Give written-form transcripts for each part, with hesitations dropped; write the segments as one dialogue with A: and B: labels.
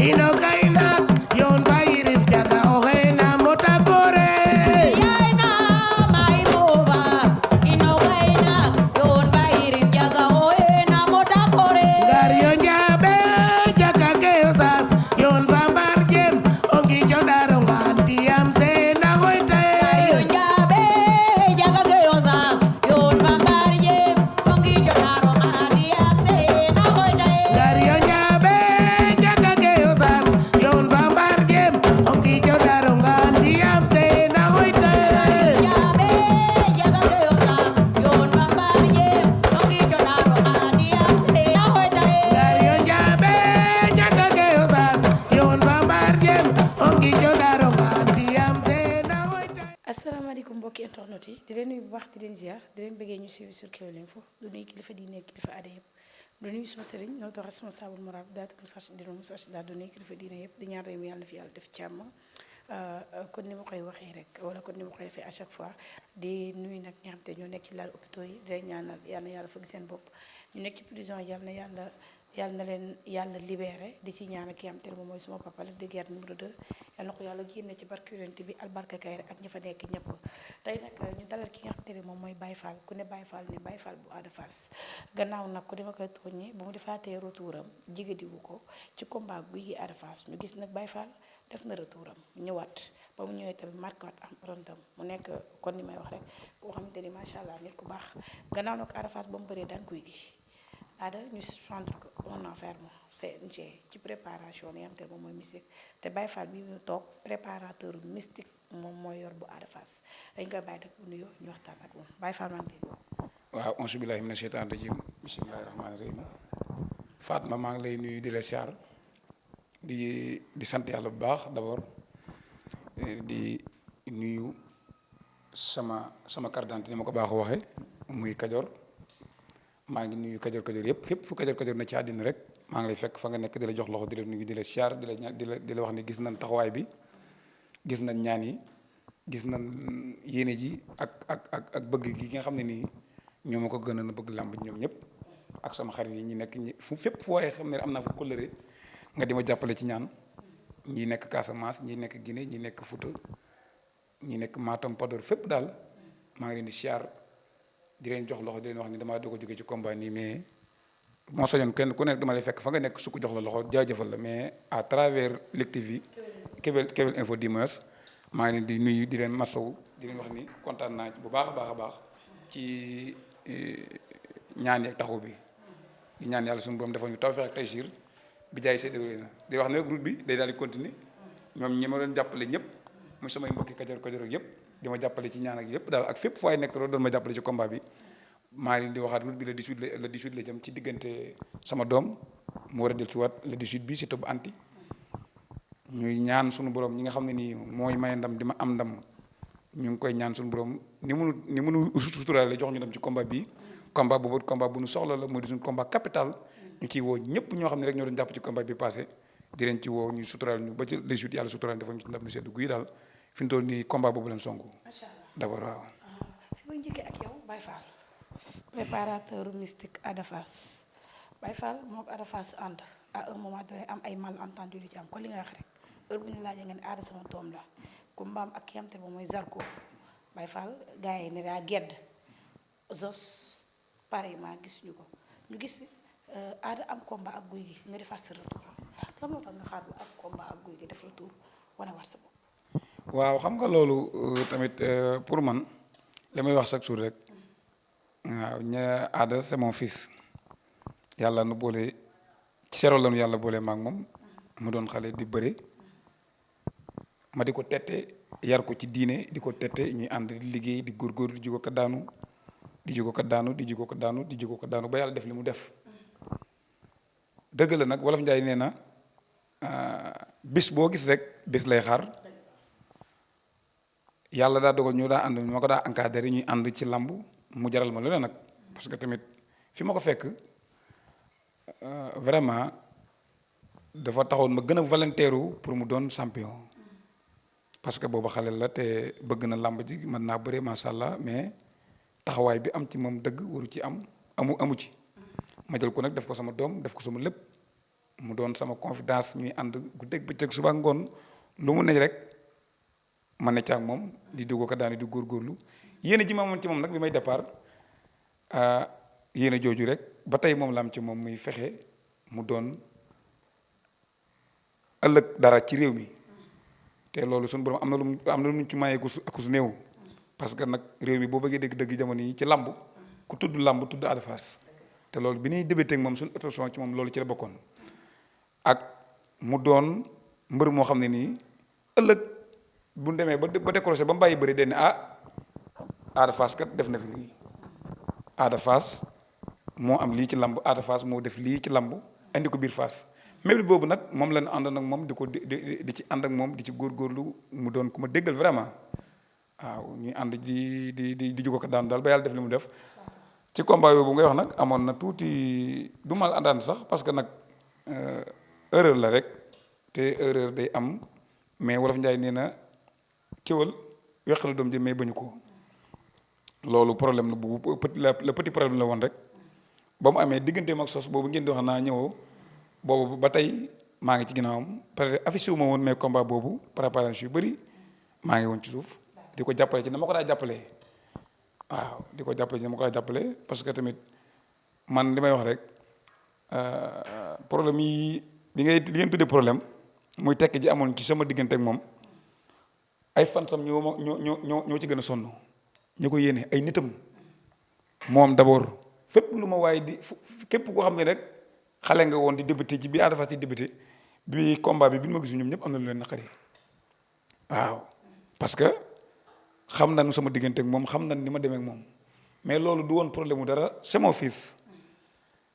A: ino gaina yon bayirim jaga ohena mota gore
B: Yaina mai mova ino gaina yon bairim jaga oena moda kore
A: gar yo njabe jaga geyo sas yon bambar jem ongi jodaro ngantiyam se na hoite
B: Ayo njabe jaga geyosa yon bambarje ongi jodaro ngadi amse na hoyde
A: gar yo njabe jaga geyo sas yon bambar jem ongi jodaro ngantiyam se na hoite
B: Njabe jaga geyosa yon bambarje ongi jodaro ngadi amse na hoyde
A: gar yo njabe jaga geyo sas yon bambar jem ongi jodaro ngantiyam se na hoite
C: asalaamaaleykum mbokki internet yi di leen nuyu bu baax di leen ziar di leen bëggee ñu suivi sur Kewel Info du nuyu kilifa diine kilifa aada yëpp du nuyu suma sëriñ notre responsable moral daat Moustarchidine du nuyu kilifa diine yëpp di ñaan réew mi yàlla na fi yàlla def jàmm kon ni ma koy waxee rek wala kon ni ma koy defee à chaque fois di nuyu nag ñi xam te ñoo nekk ci laal hôpitaux yi di leen ñaanal yàlla na yàlla fëgg seen bopp ñu nekk ci prison yàlla na leen yàlla libéré di ci ñaan ki am te moom mooy suma papa Lac de Guiers numéro 2 yàlla na ko yàlla génne ci barke Yonent bi albarka Kayre ak ña fa nekk ñëpp tey nag ñu dalal ki nga xam te ne moom mooy Baye Fall ku ne Baye Fall ne Baye Fall bu Ada Fass gannaaw nag ku dema koy tooñee ba mu defaatee retouram jigadiwu ko ci combat Gouye Gui Ada Fass ñu gis nag Baye Fall def na retouram ñëwaat ba mu ñëwee tamit marqué waat empreinte am mu nekk kon ni may wax rek koo xamante ni macha allah nit ku baax gannaaw nag Ada Fass ba mu bëree daan Gouye Gui Ada ñu suspendre ko un an ferme CNG ci préparation yi nga xam te ne moom mooy mystique te Baye Fall bi ñu toog préparateur mystique moom mooy yor bu Ada Fass dañ koy bàyyi rek bu nuyoo ñu waxtaan ak moom Baye Fall maa ngi lay nuyu.
D: waaw auzu billaahi mina sheytaani rajiim bismillaahi rahmaani rahiim Fatma maa ngi lay nuyu di la siyaar di sant yàlla bu baax d'abord di nuyu sama carte d'identité ni ma ko baax waxee muy Kajoor maa ngi nuyu Kajoor yëpp fépp fu Kajoor na ci àddina rek maa ngi lay fekk fa nga nekk di la jox loxo di la nuyu di la siyaar di la ñaan di la wax ne gis nañ taxawaay bi gis nañ ñaan yi gis nañ yéene ji ak bëgg gi nga xam ne nii ñoo ma ko gën a bëgg làmb ñoom ñëpp ak sama xarit yi ñi nekk fu fépp fu waaye xam ne am naa fa kóllëre nga di ma jàppale ci ñaan ñi nekk Casamance ñi nekk Guinée ñi nekk Fouta ñi nekk Matam Podor fépp daal maa ngi leen di siyaar di leen jox loxo di leen wax ni damaa doog a jóge ci combat nii mais moo soñoon kenn ku nekk dama lay fekk fa nga nekk su ko jox la loxo jaajëfal la mais à travers Lutte TV Kewel Info dimanche maa ngi leen di nuyu di leen masawu di leen wax ni kontaan naa bu baax a baax ci ñaan yi ak taxaw bi di ñaan yàlla suñu borom defal ñu tawfeex ak taysiir bi jaay see déwénee na di wax ne route bi day daal di continuer ñoom ñi ma doon jàppale ñëpp muy samay mbokki Kajoor yëpp di ma jàppale ci ñaan ak yëpp daal ak fépp fu waay nekk loolu doon ma jàppale ci combat bi maa ngi leen di waxaat route bi le 18 la jëm ci diggante sama doom mu war a del si waat le 18 bi si topp anti ñuy ñaan suñu borom ñi nga xam ne nii mooy may ndam di ma am ndam ñu ngi koy ñaan suñu borom ni mënu suturaale jox ñu dem ci combat bi combat boobu combat bu ñu soxla la mooy di suñu combat capital ñu ciy woo ñëpp ñoo xam ne rek ñoo doon jàpp ci combat bi passé di leen ci woo ñu suturaal ñu ba ci les suite yàlla suturaal dafa ñu ci ndam lu seddu guy daal fi ñu toll nii combat boobu leen songu d'abord waaw.
C: fi may njëkkee ak yow Baye Fall préparateur mystique Ada Fass Baye Fall moo ko Ada Fass ànd à un moment donné am ay malentendu lu ci am kon li nga wax rek heure bu ñu laajee nga ne Ada sama doom la ku mbaam ak yamte ba mooy Zarko Baye Fall gars yi ne daa gedd Zos pareillement gis ñu ko ñu gis Ada am combat ak Gouye Gui nga defaat sa retour lan moo tax nga xaar bu am combat ak Gouye Gui def retour wane war sa bopp.
D: waaw xam nga loolu tamit pour man li may wax chaque jour rek waaw ña Ada c'est mon fils yàlla nu boole ci sero la nu yàlla boole maak moom mu doon xale di bëre ma di ko tette yar ko ci diine di ko tette ñuy ànd di liggéey di góorgóorlu di jógo ko daanu di jógo ko daanu di jógo ko daanu di jógo ko daanu ba yàlla def li mu def dëgg la nag wolof Njaay nee na bis boo gis rek bis lay xaar yàlla daa dogal ñu daa ànd ma ko daa encadré ñuy ànd ci lamb mu jaral ma lu ne nag parce que tamit fi ma ko fekk vraiment dafa taxoon ma gën a volontaire pour mu doon champion parce que boobu xale la te bëgg na lamb ji mën naa bëre macha allah mais taxawaay bi am ci moom dëgg waru ci amu ci ma jël ko nag def ko sama doom def ko sama lépp mu doon sama confidence ñuy ànd guddeeg bëccëg suba ngoon lu mu ne rek ma ne ca ak moom di dugg ko daani di góorgóorlu yéen ji ma amoon ci moom nag bi may départ yéen a jooju rek ba tey moom la am ci moom muy fexe mu doon ëllëg dara ci réew mi te loolu suñu borom am na lu mu ci mayee ku su néew parce que nag réew mi boo bëggee dégg-dëgg jamono yi ci lamb ku tudd lamb tudd Ada Fass te loolu bi ñuy débuté ak moom suñu option ci moom loolu ci la bokkoon ak mu doon mbër moo xam ne nii ëllëg bu demee ba décroché ba mu bàyyi bëri den Ada Fass kat def na fi lii Ada Fass moo am lii ci lamb Ada Fass moo def lii ci lamb indi ko biir Fass mébét boobu nag moom lañ ànd nag moom di ci ànd ak moom di ci góorgóorlu mu doon ku ma déggal vraiment waaw ñuy ànd di jugo ko daan daal ba yàlla def li mu def ci combat yoobu ngay wax nag amoon na tuuti du mal àndaan sax parce que nag erreur la rek te erreur day am mais wolof Njaay nee na kéwal weqalu doom ji mais bañu ko loolu problème la bu le petit problème la woon rek ba mu amee digganteem ak sos boobu ngeen di wax naa ñëwoo boobu ba tey maa ngi ci ginnaawam peut-être affiché wu ma woon mais combat boobu préparation yu bëri maa ngi woon ci suuf di ko jàppale ci na ma ko daa jàppalee waaw di ko jàppale ci na ma ko daa jàppale parce que tamit man li may wax rek problème yi li ngeen tuddee problème muy tekk ji amoon ci sama diggante ak moom ay fansam ñoo ci gën a sonn ñu ko yéene ay nitam moom d'abord fépp lu ma waaye di képp koo xam ne rek xale nga woon di débuté ci bi Ada Fass di débuté bi combat bi ma gisu ñoom ñëpp am na lu leen naqari waaw parce que xam nañu sama diggante ak moom xam nañ ni ma demee ak moom mais loolu du woon problème mu dara c'est mon fils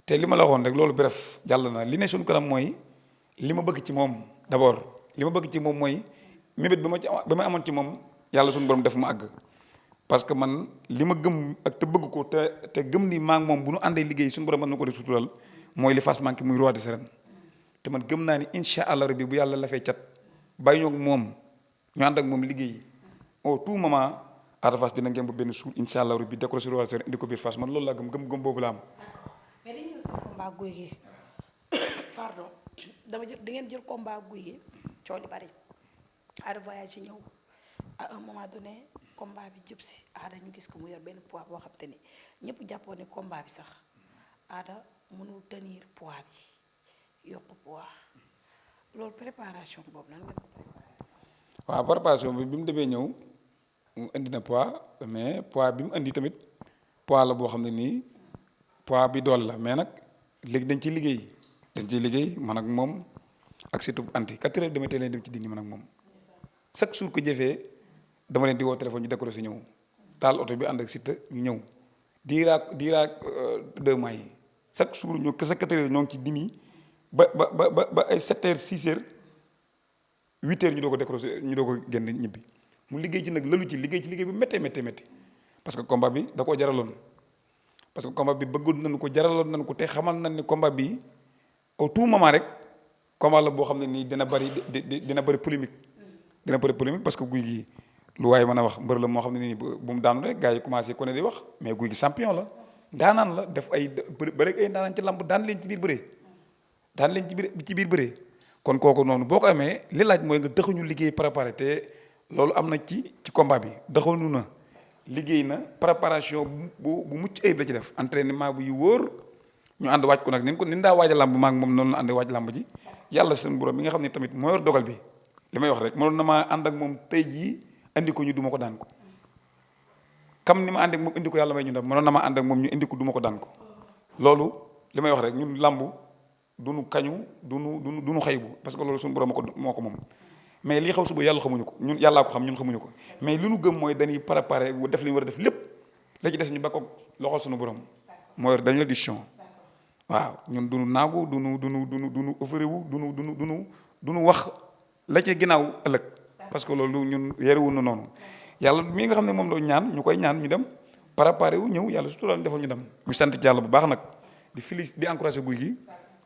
D: te li ma la waxoon rek loolu bref jàll na li ne suñu kanam mooy li ma bëgg ci moom d'abord li ma bëgg ci moom mooy mébét ba ma amoon ci moom yàlla suñu borom def ma àgg parce que man li ma gëm ak te bëgg ko te gëm ni maa ngi moom bu nu àndee liggéey suñu borom mën na ko def sutural mooy li Fass manqué muy roi des arènes te man gëm naa ni incha allah rabbi bu yàlla la fay cat bàyyi ñoo ak moom ñu ànd ak moom liggéey au tout moment Ada Fass dina ngeen ba benn suur incha allah rabbi décroché roi des arènes indi ko biir Fass man loolu laa gëm boobu la am.
C: mais dañuy ñëw seen combat guy gi pardon dama jël da ngeen jël combat guy gi coow li bari Ada voyage ci ñëw à un moment donné combat bi jub si Ada ñu gis ko mu yor benn poids boo xam te ni ñëpp jàppoon ne combat bi sax Ada mënul tenir poids bi yokk poids loolu préparation boobu nan nga ko préparé.
D: waaw préparation bi mu demee ñëw mu indi na poids mais poids bi mu indi tamit poids la boo xam ne nii poids bi dool la mais nag léegi dañ ciy liggéey man ak moom ak surtout anti 4 heures dama teel leen dem ci dindi man ak moom chaque jour ko jëfee dama leen di woo téléphone ñu décroché ñëw taal oto bi ànd ak Siteu ñu ñëw diiraak 2 mois yi chaque jour ñu kese 4 heures ñoo ngi ci dimi ba ay 7 heures 6 heures 8 heures ñu doo ko décroché ñu doo ko génn ñibbi mu liggéey ci nag lalu ci liggéey bu méttee parce que combat bi da koo jaraloon parce que combat bi bëggoon nañu ko jaraloon nañu ko te xamal nañ ni combat bi au tout moment rek combat la boo xam ne nii dina bëri polémique parce que guy gi lu waaye mën a wax mbër la moo xam ne nii bu mu daanu rek gars yi commencé ku ne di wax mais guy gi champion la daanaan la def ay ba rek ay daanaan ci lamb daan leen ci biir bëree kon kooku noonu boo ko amee li laaj mooy nga dëxuñu liggéey préparé te loolu am na ci combat bi dëxuñu na liggéey na préparation bu mucc ayib la ci def entraînement bu yu wóor ñu ànd waaj ko nag ni daa waaj a lamb maa ngi moom noonu la ànd waaj lamb ji yàlla seen borom mi nga xam ne tamit moo yor dogal bi li may wax rek mënoon na maa ànd ak moom tey jii indi ko ñu duma ko daan ko comme ni ma ànd ak moom indi ko yàlla may ñu ndam mënoon na maa ànd ak moom ñu indi ko duma ko daan ko loolu li may wax rek ñun lamb duñu kañu duñu xaybu parce que loolu suñu borom moo ko moom mais lii xaw suba yàlla xamuñu ko ñun yàllaa ko xam ñun xamuñu ko mais li ñu gëm mooy dañuy préparé def li ñu war a def lépp la ci des ñu ba ko loxol suñu borom moo yor dañu la décision waaw ñun duñu naagu duñu offré wu duñu wax la ci ginnaaw ëllëg parce que loolu ñun yerewul na noonu yàlla mii nga xam ne moom la ñaan ñu koy ñaan ñu dem préparé wu ñëw yàlla surtout daal defal ñu dem ñu sant ci yàlla bu baax nag di félicité di encouragé guy gi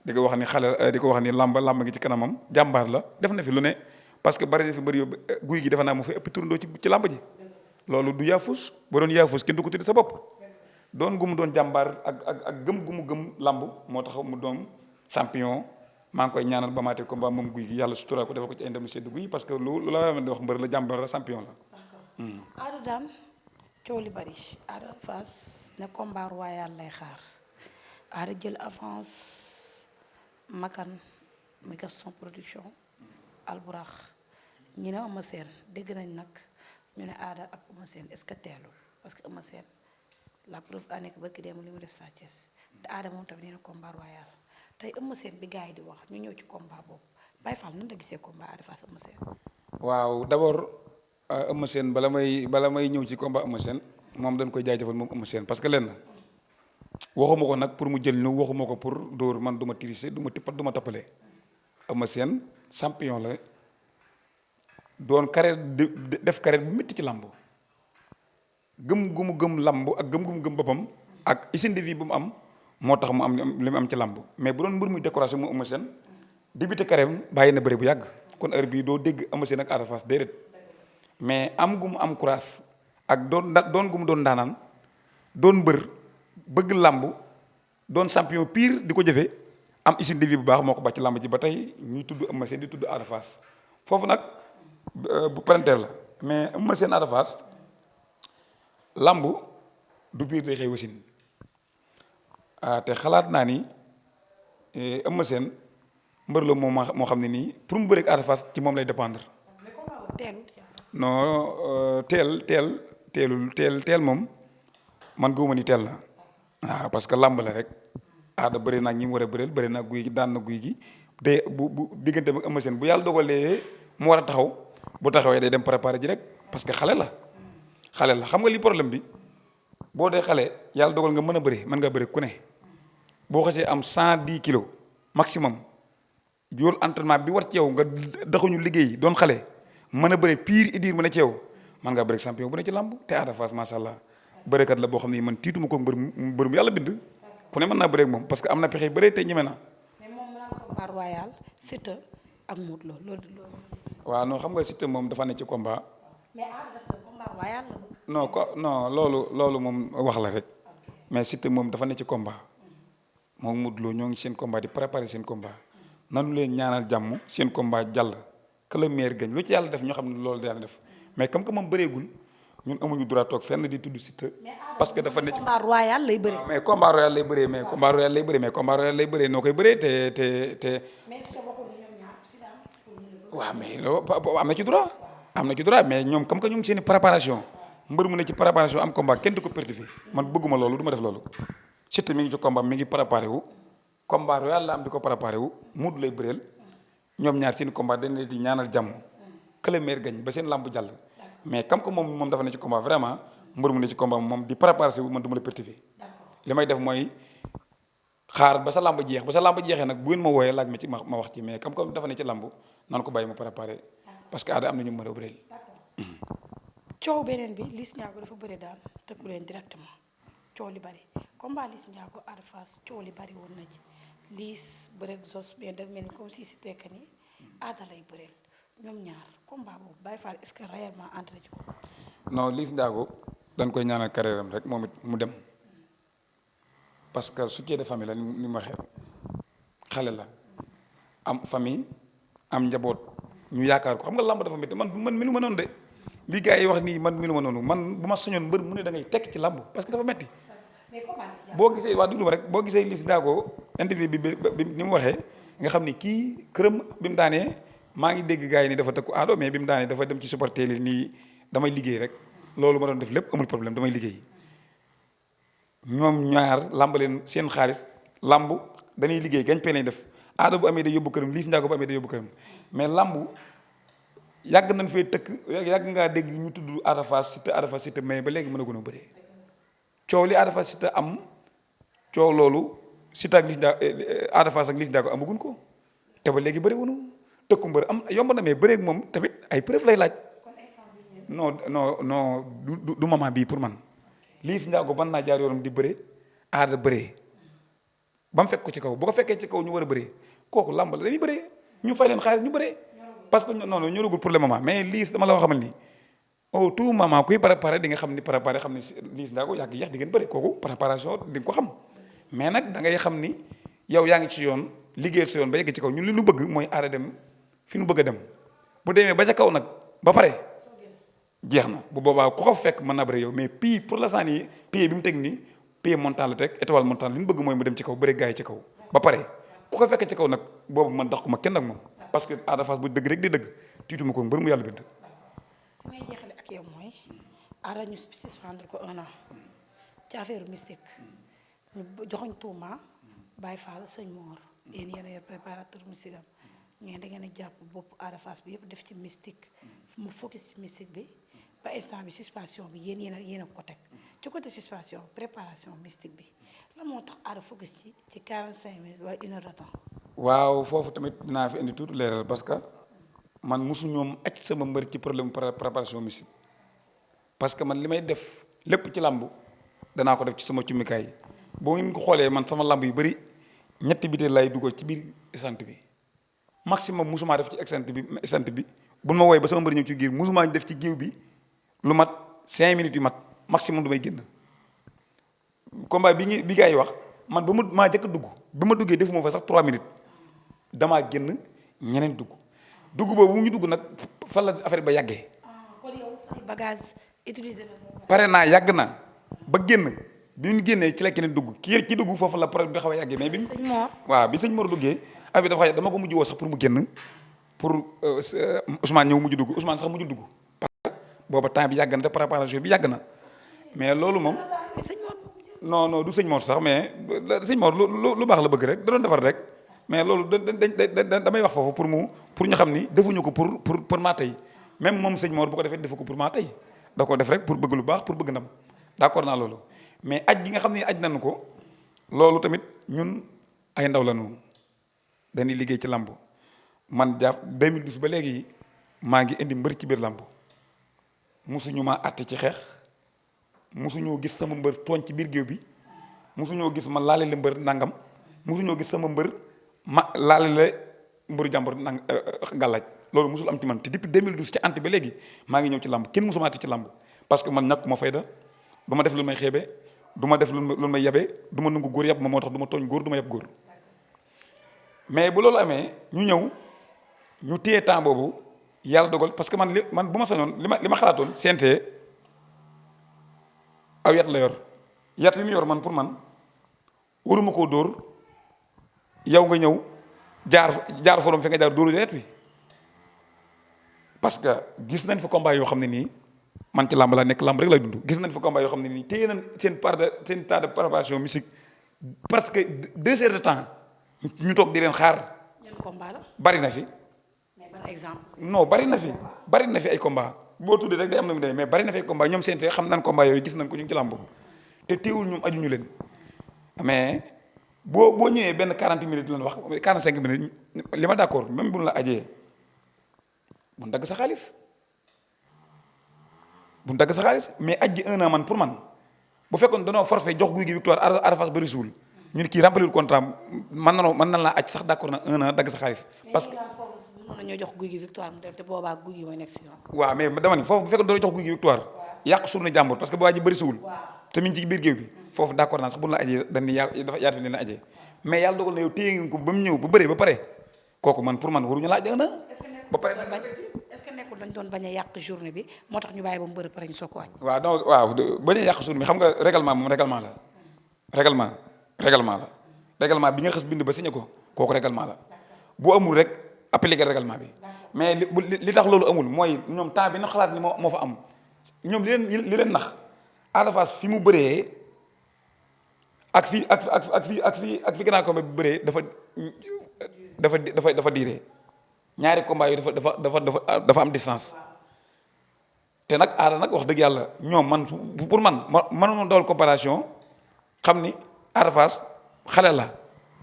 D: di ko wax ni xale di ko wax ni làmb gi ci kanamam jàmbaar la def na fi lu ne parce que bari na fi mbëri yóbbu guy gi defe naa mu fa ëpp turandoo ci làmb ji loolu du yaafus ba doon yaafus kenn du ko tudde sa bopp doon gu mu doon jàmbaar ak gëm gu mu gëm làmb moo tax mu doon champion maa ngi koy ñaanal ba maatee combat moom guy gi yàlla sutura ko defal ko ci ay ndam lu sedd guy parce que lu la di wax mbër la jàmbar la champion la.
C: Ada daan coow li bari Ada Fass ne combat royal lay xaar Ada jël avance makan mi Gaston production alburax ñu ne Eumeu Sène dégg nañ nag ñu ne Ada ak Eumeu Sène est-ce que teelul parce que Eumeu Sène la preuve en est que barki démb li mu def Sa Thiès te Ada moom tamit nee na combat royal tey Eumeu Sène bi gars yi di wax ñu ñëw ci combat boobu Baye Fall nan la gisee combat Ada Fass Eumeu Sène.
D: waaw d'abord Eumeu Sène bala may ñëw ci combat Eumeu Sène moom dañ koy jaajëfal moom Eumeu Sène parce que lenn waxuma ko nag pour mu jël ñu waxuma ko pour dóor man du ma tricher du ma tippat du ma tappale Eumeu Sène champion la doon carrière def carrière bu métti ci làmb gëm gu mu gëm làmb ak gëm gu mu gëm boppam ak hygiène de vie bu mu am moo tax mu am li mu am ci làmb mais bu doon mbër muy décoration mu Eumeu Sène débuté carrière bàyyi na bëri bu yàgg kon heure bii doo dégg Eumeu Sène ak Ada Fass déedéet mais am gu mu am courage ak doon gu mu doon daanaan doon mbër bëgg làmb doon champion pire di ko jëfee am hygiène de vie bu baax moo ko bàcc ci làmb ji ba tey ñuy tudd Eumeu Sène di tudd Ada Fass foofu nag bu parenteer la mais Eumeu Sène Ada Fass làmb du biir day xëy wasin te xalaat naa ni Eumeu Sène mbër la moo xam ne nii pour mu bëreeg Ada Fass ci moom lay dépendre. non teel moom man gëwuma ni teel na waaw parce que làmb la rek Ada bëri naa ñi mu war a bëreel bëri naa guy gi daan na guy gi de bu diggante ak Eumeu Sène bu yàlla dogalee mu war a taxaw bu taxawee day dem préparer ji rek parce que xale la xam nga li problème bi boo dee xale yàlla dogal nga mën a bëri mën nga bëri ku ne boo xasee am 110 kilos maximum yool entraînement bi war ci yow nga daxuñu liggéey doon xale mën a bëri pire idir mu ne ci yow mën ngaa bëri champion bu ne ci làmb te Ada Fass macha allah bërekat la boo xam ne man tiituma ko mbër mu yàlla bind ku ne mën naa bëri ak moom parce que am na pexe bëre te ñeme na.
C: mais moom mu naan combat royal Siteu ak Modou Lo loolu.
D: waaw non xam nga Siteu moom dafa ne ci combat.
C: mais Ada def na combat royal la bëgg.
D: non loolu moom wax la rek mais Siteu moom dafa ne ci combat moom Modou Lo ñoo ngi seen combat di préparer seen combat nanu leen ñaanal jàmm seen combat jàll que le meilleur gagne lu ci yàlla def ñoo xam ne loolu yàlla def mais comme que moom bëreegul ñun amuñu droit toog fenn di tudd Siteu parce que dafa ne ci
C: combat royal lay bëree.
D: mais combat royal lay bëree mais combat royal lay bëree noo koy bëree te.
C: mais est-ce que waxul ni ñoom ñaar si daan.
D: waaw mais loolu am na ci droit mais ñoom comme que ñu ngi seen i préparation mbër mu ne ci préparation am combat kenn du ko pertifié man bëgguma loolu du ma def loolu Siteu mi ngi ci combat mi ngi préparé wu combat royal la am di ko préparé wu Modou lay bëreel ñoom ñaar seen combat dañ leen di ñaanal jàmm que le meilleur gagne ba seen làmb jàll mais comme que moom dafa ne ci combat vraiment mbër mu ne ci combat moom di préparé wu man du ma la pertifié li may def mooy xaar ba sa làmb jeex ba sa làmb jeexee nag bu ngeen ma wooyee laaj ma ci ma wax ci mais comme que dafa ne ci làmb naan ko bàyyi ma préparé parce que Ada am na ñu mën a bëreel.
C: coow beneen bi Liss Ndiago dafa bëri daan tëggu leen directement coow li bari combat Liss Ndiago Ada Fass coow li bari woon na ci Liss bëreeg Zos mais daf mel ni comme si c'était que ni Ada lay bëreel ñoom ñaar combat boobu Baye Fall est-ce que réellement entré ci ko.
D: non Liss Ndiago dañ koy ñaanal carrière am rek moom it mu dem parce que soutien de famille la ni ma waxee xale la am famille am njaboot ñu yaakaar ko xam nga làmb dafa métti man minu ma noonu de li gars yi wax nii man minu ma noonu man bu ma soñoon mbër mu ne da ngay tekk ci làmb parce que dafa métti boo gisee waa déglu ma rek boo gisee Liss Ndiago interview bi ni mu waxee nga xam ni kii këram bi mu daanee maa ngi dégg gars yi ni dafa tëkku aado mais bi mu daanee dafa dem ci supporter yi nii damay liggéey rek loolu ma doon def lépp amul problème damay liggéey ñoom ñaar làmb leen seen xaalis làmb dañuy liggéey gañ pee lañ def aada bu amee day yóbbu këram Liss Ndiago bu amee day yóbbu këram mais làmb yàgg nañ fee tëkk yàgg ngaa dégg ñu tudd Ada Fass Siteu mais ba léegi mën a gën a bëree coow li Ada Fass Siteu am coow loolu Siteu ak Liss Ndiago Ada Fass ak Liss Ndiago amaguñ ko te ba léegi bëri wunu tëkku mbër am yomb na mais bëreeg moom tamit ay preuve lay laaj non du moment bii pour man Liss Ndiago mën naa jaar yoonam di bëre Ada bëree ba mu fekk ko ci kaw bu ko fekkee ci kaw ñu war a bëree kooku làmb la dañuy bëree ñu fay leen xaalis ñu bëree parce que non non ñoragul pour le moment mais Liss dama la wax xamal ni au tout moment kuy préparé di nga xam ni préparé xam ni Liss Ndiago yàgg yéex di ngeen bëri kooku préparation di nga ko xam mais nag da ngay xam ni yow yaa ngi ci yoon liggéey sa yoon ba yegg ci kaw ñun li ñu bëgg mooy Ada dem fi ñu bëgg a dem bu demee ba ca kaw nag ba pare jeex na bu boobaa ku ko fekk mën naa bëri yow mais puis pour l'instant nii pied bi mu teg nii pied montant la teg étoile montant li ñu bëgg mooy mu dem ci kaw bëri gars yi ci kaw ba pare ku ko fekk ci kaw nag boobu man dàqu ma kenn ak moom parce que Ada Fass bu dëgg rek di dëgg tiituma ko mbër mu yàlla bind.
C: fi may jeexale ak yow mooy Ada ñu suspendre ko 1 an ci affaire mystique ñu joxoñ tuuma Baye Fall sëñ Mor yéen yéen a yor préparateur mystique am ngeen da ngeen a jàpp bopp Ada Fass bi yëpp def ci mystique mu focus ci mystique bi ba instant bi suspension bi yéen a ko teg ci côté suspension préparation mystique bi la moo tax Ada focus ci 45 minutes wala 1 heure de temps.
D: waaw foofu tamit dinaa fi indi tuuti leeral parce que man mosu ñoom acc sama mbër ci problème préparation mystique parce que man li may def lépp ci làmb danaa ko def ci sama cummikaay yi boo ngeen ko xoolee man sama làmb yu bëri ñetti biteel lay dugal ci biir essence bi maximum mosumaa def ci essence bi bu ma wooyee ba sama mbër ñëw ci géew mosumaa def ci géew bi lu mat 5 minutes yu mat maximum du may génn combat bi gars yi wax man ba maa jëkk dugg ba ma duggee defuma fa sax 3 minutes damaa génn ñeneen dugg boobu bu ñu dugg nag fan la affaire ba yàggee.
C: kon yow say bagage utilisé na.
D: pare naa yàgg na ba génn bi ñu génnee ci la keneen dugg ki dugg foofu la problème bi xaw a yàggee mais bi.
C: sëñ Mor
D: waaw bi sëñ Mor duggee affaire bi dafa xaw dama ko mujj woo sax pour mu génn pour Ousmane ñëw mujj dugg Ousmane sax mujj dugg. parce que booba temps bi yàgg na te préparation bi yàgg na mais loolu moom. non du sëñ Mor sax mais sëñ Mor lu baax la bëgg rek da doon defar rek. mais loolu damay wax foofu pour ñu xam ni defuñu ko pour maa tey même moom sëñ Mor bu ko defee defu ko pour maa tey da ko def rek pour bëgg lu baax pour bëgg ndam d'accord naa loolu mais aj gi nga xam ne aj nañu ko loolu tamit ñun ay ndaw lañu dañuy liggéey ci làmb man jàpp 2012 ba léegi maa ngi indi mbër ci biir làmb musuñu maa àtte ci xeex musuñoo gis sama mbër tooñ ci biir géew bi musuñoo gis ma laale la mbër nangam musuñoo gis sama mbër ma laale la mbëru jàmbur nang gàllaaj loolu musul am ci man te depuis 2012 ci anti ba léegi maa ngi ñëw ci làmb kenn musuma àtte ci làmb parce que man ñàkkuma fayda du ma def lu may xeebe du ma def lu may yabe du ma nangu góor yàpp ma moo tax du ma tooñ góor du ma yàpp góor mais bu loolu amee ñu ñëw ñu téye temps boobu yàlla dogal parce que man bu ma sañoon li ma xalaatoon CNG aw yat la yor yat li mu yor man pour man waruma koo dóor yow nga ñëw jaar forom fi nga jaar dóoru yat wi parce que gis nañ fa combat yoo xam ne nii man ci làmb laa nekk làmb rek lay dund gis nañ fa combat yoo xam ne nii téye nañ seen temps de préparation musique parce que 2 heures de temps ñu toog di leen xaar.
C: ñan combat la.
D: bari na fi.
C: mais ban exemple.
D: non bari na fi ay combat boo tuddee rek day am na mu demee mais bari na fi ay combat ñoom seen xam nañ combat yooyu gis nañ ko ñu ngi ci làmb te teewul ñoom ajuñu leen mais boo ñëwee benn 40 minutes lañ wax 45 minutes li ma d'accord même bu ñu la ajee bu ñu dagg sa xaalis mais aj ji 1 an man pour man bu fekkoon danoo forfait jox guy gi victoire Ada Fass bëri suul ñu ne kii remplir contrat mën na laa aj sax d'accord na 1 an dagg sa xaalis parce que
C: mën nañoo jox guy gi victoire mu dem te boobaa guy gi mooy nekk si yoon.
D: waaw mais dama ni foofu bu fekkoon doo jox guy gi victoire yàq journée jàmbur parce que bu waa ji bëri suul te mi ngi ci biir géew bi foofu d'accord naa sax bu ñu la ajee dañ ni dafa yaatu leen la ajee mais yàlla dogal na yow téye ngeen ko ba mu ñëw ba bëree ba pare kooku man pour man waruñu laaj 1 an ba pare
C: est-ce que nekkul dañ doon bañ a yàq journée bi moo tax ñu bàyyi ba mu bëri pare ñu soog ko waaj.
D: waaw non waaw bañ a yàq journée bi xam nga règlement moom règlement la règlement bi nga xës bind ba signé ko kooku règlement la bu amul rek appliquer règlement bi mais li tax loolu amul mooy ñoom temps bi na xalaat ni moo fa am ñoom li leen nax Ada Fass fi mu bëree ak fi grand combat bi bëree dafa diire ñaari combat yi dafa am distance te nag Ada nag wax dëgg yàlla ñoom man pour man mënoon dawal comparaison xam ni Ada Fass xale la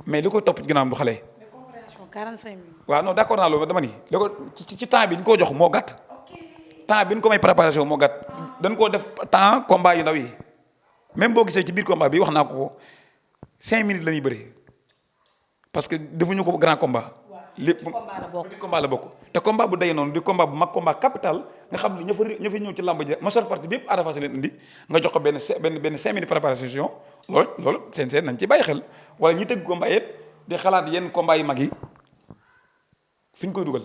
D: mais li ko topp ginnaaw du xale.
C: mais comparaison 45 minutes.
D: waaw non d'accord naa loolu dama ni li ko ci temps bi ñu ko jox moo gàtt. temps bi ñu ko may préparation moo gàtt. dañ koo def temps combat yu ndaw yi même boo gisee ci biir combat bi wax naa ko 5 minutes la ñuy bëree parce que defuñu ko grand combat. lépp ci combat la bokk te combat bu day noonu di combat bu mag combat capital nga xam ni ña fa ñëw ci làmb ji majeure partie bi yëpp Ada Fass leen indi nga jox ko benn 5 minutes préparation loolu seen nañ ci bàyyi xel wala ñi tëgg combat yëpp di xalaat yenn combat yi mag yi fi ñu koy dugal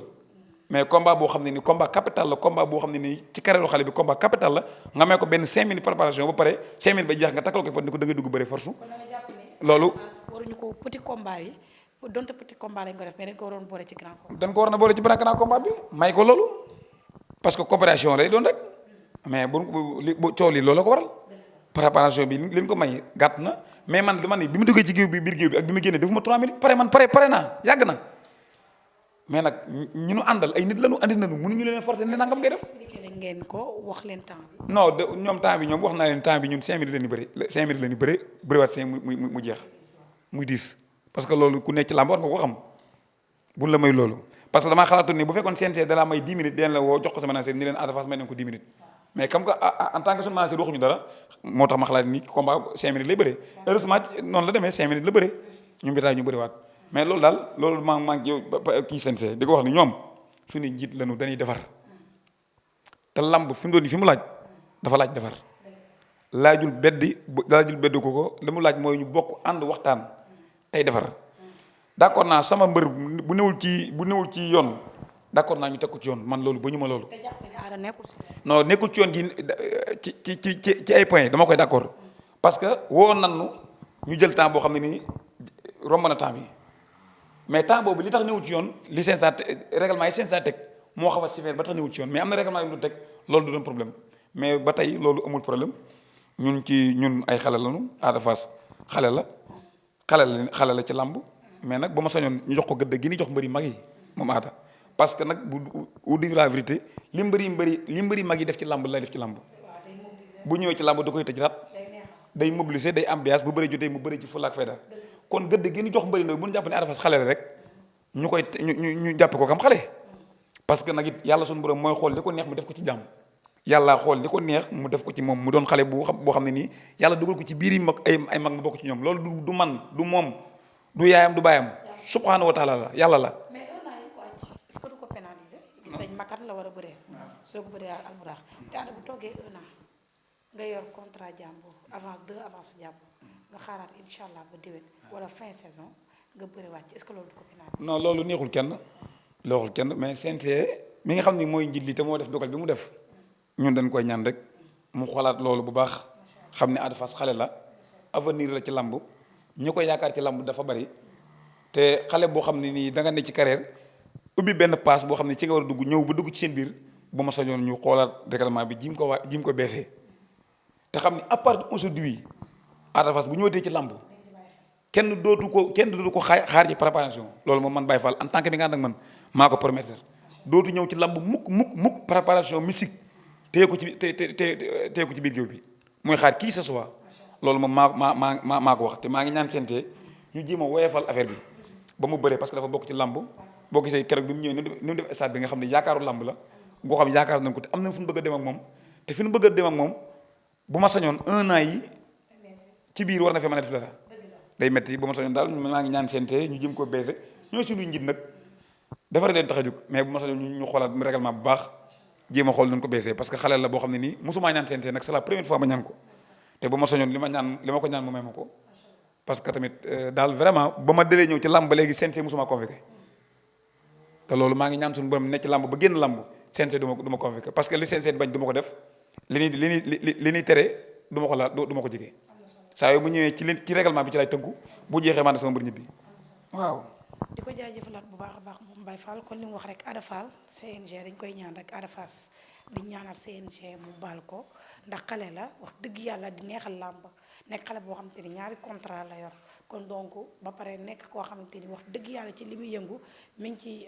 D: mais combat boo xam ne ni combat capital la combat boo xam ne nii ci carrière xale bi combat capital la nga may ko benn 5 minutes préparation ba pare 5 minutes ba jeex nga takkal ko fa ni ko da ngay dugg bëre force loolu
C: waruñu ko petit combat yi donte petit combat lañ ko def mais dañ ko waroon boole ci grand combat.
D: dañ ko war na boole ci grand combat bi may ko loolu parce que coopération lay doon rek mais bu coow li loolu la ko waral préparation bi leen ko may gàtt na mais man dama ni bi mu duggee ci géew bi biir géew bi ak bi mu génnee defuma 3 minutes pare naa yàgg na mais nag ñu nu àndal ay nit lañu andi nañu mënuñu leen forcer ne nangam ngay def.
C: expliqué ngeen ko wax leen temps bi.
D: non de ñoom temps bi ñoom wax naa leen temps bi ñun 5 minutes la ñu bëri 5 minutes la ñu bëri bëriwaat 5 mu jeex muy 10 parce que loolu ku nekk ci làmb war nga ko xam buñ la may loolu parce que damaa xalaatoon ni bu fekkoon CNG da la may 10 minutes den la woo jox ko sa manager ni leen Ada Fass may nañ ko 10 minutes mais comme que en tant que suñu manager waxuñu dara moo tax ma xalaat ni combat 5 minutes lay bëree heureusement noonu la demee 5 minutes la bëree ñu mbitaay ñu bëriwaat mais loolu daal loolu maa ngi kii CNG di ko wax ni ñoom suñu njiit lañu dañuy defar te lamb fi mu doon fi mu laaj dafa laaj defar laajul beddi ko li mu laaj mooy ñu bokk ànd waxtaan tey defar d'accord naa sama mbër bu newul ci yoon d'accord naa ñu teg ko ci yoon man loolu ba ñu ma loolu.
C: te jàpp ne Ada nekkul si.
D: non nekkul ci yoon gi ci ay points dama koy d'accord parce que woo nan ñu jël temps boo xam ne nii romb na temps bi mais temps boobu li tax newul ci yoon li règlement yi CNG teg moo xaw a sévère ba tax newul ci yoon mais am na règlement yu mu teg loolu du doon problème mais ba tey loolu amul problème ñun ay xale lañu Ada Fass xale la ci làmb mais nag ba ma sañoon ñu jox ko gëdd gi ni jox mbëri mag yi moom Ada parce que nag bu dire la vérité li mbëri mag yi def ci làmb lay def ci làmb bu ñëwee ci làmb da koy tëj rat day mobiliser day ambiance bu bëri jotee mu bëri ci fulla ak fayda kon gëdd gi ni jox mbëri nag bu ñu jàpp ne Ada Fass xale la rek ñu jàppe ko kam xale parce que nag it yàlla suñu borom mooy xool li ko neex mu def ko ci jàmm yàlla xool li ko neex mu def ko ci moom mu doon xale boo xam ne nii yàlla dugal ko ci biir yi mag ay mag mu bokk ci ñoom loolu du man du moom du yaayam du baayam subhanahu wa taala la yàlla la.
C: mais un an yi ko àcc est-ce que du ko pénaliser. gis nañ makat la war a bëree. soo ko bëree alburax te Ada bu toogee un an nga yor contrat jàmbur avant 2 avance jàmbur nga xaaraat incha allah ba déwén wala fin saison nga bëri wàcc est-ce que loolu du ko pénaliser.
D: non loolu neexul kenn mais CNG mi nga xam ni mooy njiit li te moo def dogal bi mu def ñun dañ koy ñaan rek mu xoolaat loolu bu baax xam ne Ada Fass xale la avenir la ci lamb ñi ko yaakaar ci lamb dafa bari te xale boo xam ne nii da nga ne ci carrière ubbi benn passe boo xam ne ci nga war a dugg ñëw ba dugg ci seen biir ba ma sañoon ñu xoolaat règlement bi jim ko baissé te xam ne à part aujourd'hui Ada Fass bu ñëwatee ci lamb kenn dootu ko xaar ci préparation loolu moom man Baye Fall en tant que bi nga ànd ak man maa ko promettre dootu ñëw ci lamb mukk préparation musique téye ko ci biir géew bi muy xaar kii ce soit loolu moom maa ko wax te maa ngi ñaan sente ñu jéem a woyefal affaire bi ba mu bëree parce que dafa bokk ci lamb boo gisee keroog bi mu ñëwee ni mu def stade bi nga xam ne yaakaaru lamb la goo xam yaakaar nañ ko te am na fu ñu bëgg a dem ak moom te fi ñu bëgg a dem ak moom bu ma sañoon 1 an yi ci biir war na fee mën a def dara day metti bu ma sañoon daal maa ngi ñaan sente ñu jëm ko baissé ñoo suñuy njit nag dafa leen tax a jóg mais bu ma sañoon ñu xoolaat règlement bu baax jéem a xool nañu ko baissé parce que xale la boo xam ne nii mosumaa ñaan sente nag c'est la première fois ma ñaan ko te bu ma sañoon li ma ko ñaan mu may ma ko parce que tamit daal vraiment ba ma delee ñëw ci làmb ba léegi CNG musuma convoqué te loolu maa ngi ñaan suñu borom nekk ci làmb ba génn làmb CNG du ma convoqué parce que li CNG bañ du ma ko def li ñuy tere du ma ko laal du ma ko jege saa yoo bu ñëwee ci règlement bi ci lay tënku bu jeexee maa ne sama mbër ñibbi waaw.
C: di ko jaajëfalaat bu baax a baax moom Baye Fall kon li mu wax rek Ada Fall CNG dañ koy ñaan rek Ada Fass di ñaanal CNG mu baal ko ndax xale la wax dëgg yàlla di neexal làmb nekk xale boo xamante ni ñaari contrat la yor kon donc ba pare nekk koo xamante ni wax dëgg yàlla ci li muy yëngu mi ngi ci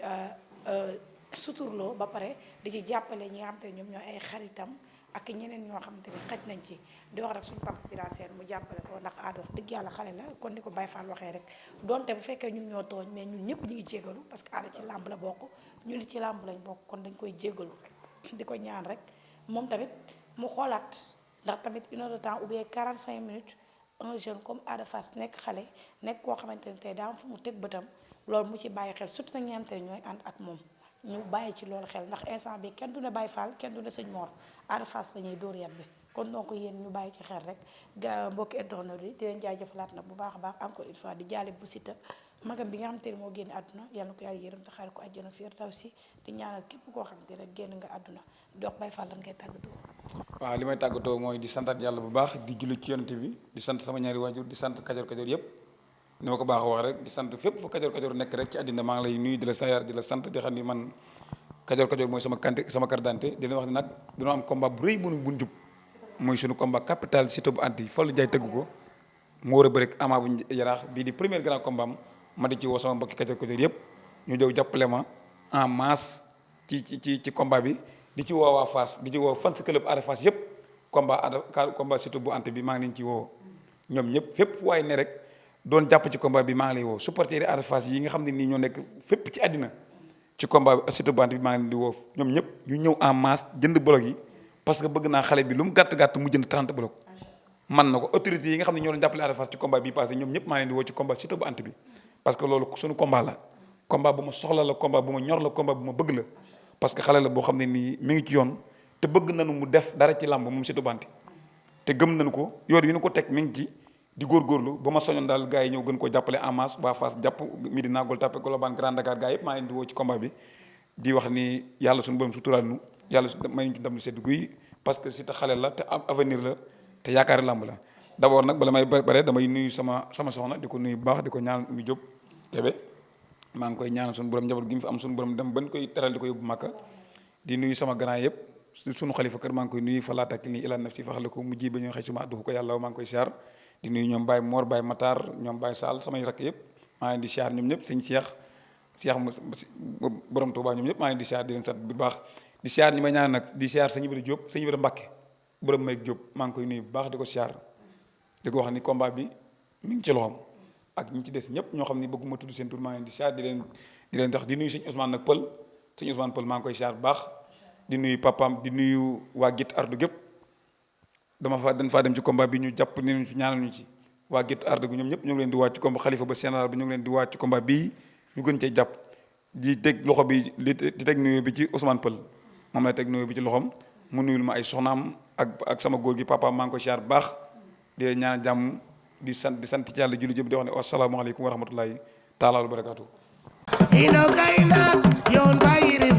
C: suturloo ba pare di ci jàppale ñi nga xamante ni ñoom ñooy ay xaritam ak ñeneen ñoo xamante ni xaj nañ ci di wax rek suñu papa Bira Sène mu jàppale ko ndax Ada wax dëgg yàlla xale la kon ni ko Baye Fall waxee rek donte bu fekkee ñun ñoo tooñ mais ñun ñëpp ñu ngi jégalu parce que Ada ci làmb la bokk ñu ni ci làmb lañ bokk kon dañ koy jégalu rek di ko ñaan rek moom tamit mu xoolaat ndax tamit 1 heure de temps ou bien 45 minutes un jeune comme Ada Fass nekk xale nekk koo xamante ne tey daa am fu mu teg bëtam loolu mu ci bàyyi xel surtout nag ñi xamante ne ñooy ànd ak moom ñu bàyyi ci loolu xel ndax instant bi kenn du ne Baye Fall kenn du ne sëñ Mor Ada Fass la ñuy dóor yat bi kon donc yéen ñu bàyyi ci xel rek mbokki internet yi di leen jaajëfalaat nag bu baax a baax encore une fois di jaale bu Siteu magam bi nga xamante ne moo génn àdduna yàlla na ko yàlla yërëm te xaare ko àjjana firdawsi di ñaanal képp koo xamante ne génn nga àdduna di wax Baye Fall lan ngay tàggatoo.
D: waaw li may tàggatoo mooy di santaat yàlla bu baax di julli ci yonent bi di sant sama ñaari waajur di sant kajoor kajoor yëpp ni ma ko baax a wax rek di sant fépp fu kajoor kajoor nekk rek ci àddina maa ngi lay nuyu di la sayaar di la sant di xam ni man kajoor kajoor mooy sama carte d'identité di leen wax ne nag dañoo am combat bu rëy buñ jub mooy suñu combat capital Siteu bu anti Fallou Ndiaye tëgg ko mu war a bëri Ama bu Yaraax bii di premier grand combat am ma di ci woo sama mbokki kajoor kajoor yëpp ñu ñëw jàppale ma en masse ci combat bi di ci woo waa Fass di ci woo fans club Ada Fass yëpp combat Siteu bu anti bi maa ngi leen ci woo ñoom ñëpp fépp waaye ne rek doon jàpp ci combat bi maa ngi lay woo supporters yi Ada Fass yi nga xam ne nii ñoo nekk fépp ci àddina ci combat bi Siteu bu anti bi maa ngi leen di woo ñoom ñëpp ñu ñëw en masse jënd bloc yi parce que bëgg naa xale bi lu mu gàtt mu jënd 30 bloc man na ko autorités yi nga xam ne ñoo doon jàppale Ada Fass ci combat bi passé ñoom ñëpp maa ngi leen di woo ci combat Siteu bu anti bi parce que loolu suñu combat la combat bu ma soxla la combat bu ma ñor la combat bu ma bëgg la parce que xale la boo xam ne nii mi ngi ci yoon te bëgg nañu mu def dara ci làmb moom Siteu bu anti te gëm nañu ko yoon yi ñu ko teg mi ngi ci di góorgóorlu ba ma soñoon daal gars yi ñëw gën ko jàppale en masse waa Fass jàpp Médina Gueule Tapée Colobane Grand Dakar gars yëpp maa leen di woo ci combat bi di wax ni yàlla suñu borom suturaal nu yàlla may ñu ci ndam lu sedd guy parce que Siteu xale la te avenir la te yaakaari làmb la d'abord nag bala may bare damay nuyu sama soxna di ko nuyu bu baax di ko ñaanal Oumy Diop Kébé maa ngi koy ñaanal suñu borom njaboot gi mu fi am suñu borom dem ban koy teral di ko yóbbu Makka di nuyu sama grand yëpp suñu xalifa kër maa ngi koy nuyu fa laata ki nii ila naf si faxale ko mujji ba ñu xëy suma addu ko yàlla maa ngi koy siyaar di nuyu ñoom Baye Mor Baye Matar ñoom Baye Sall samay rakk yëpp maa ngi di siyaar ñoom ñëpp sëñ Cheikh borom Touba ñoom ñëpp maa ngi di siyaar di leen sant bu baax di siyaar ñi may ñaan nag di siyaar sëñ Ibra Diop sëñ Ibra Mbacke borom Mayk Diop maa ngi koy nuyu bu baax di ko siyaar di ko wax ni combat bi mi ngi ci loxoom ak ñi ci des ñëpp ñoo xam ni bëgguma tudd seen tur maa ngi di siyaar di leen tax di nuyu sëñ Ousmane nag Pël sëñ Ousmane Pël maa ngi koy siyaar bu baax di nuyu papaam di nuyu waa Gét Ardu gépp dañ faa dem ci combat bi ñu jàpp ni ñu ñaanal ñu ci waa Gét Ardu ñoom ñëpp ñu ngi leen di wàcc ci combat xalifa ba général bi ñu ngi leen di wàcc ci combat bii ñu gën cee jàpp di teg loxo bi di teg nuyu bi ci Ousmane Pël moom la teg nuyu bi ci loxoom mu nuyul ma ay soxnaam ak sama góor gi papaam maa ngi koy siyaar bu baax di leen ñaanal jàmm di sant ci yàlla julli jëpp di wax ne asalaamaaleykum wa rahmatullahi taala wa barakaatu.
A: ino kayna yon fa yirib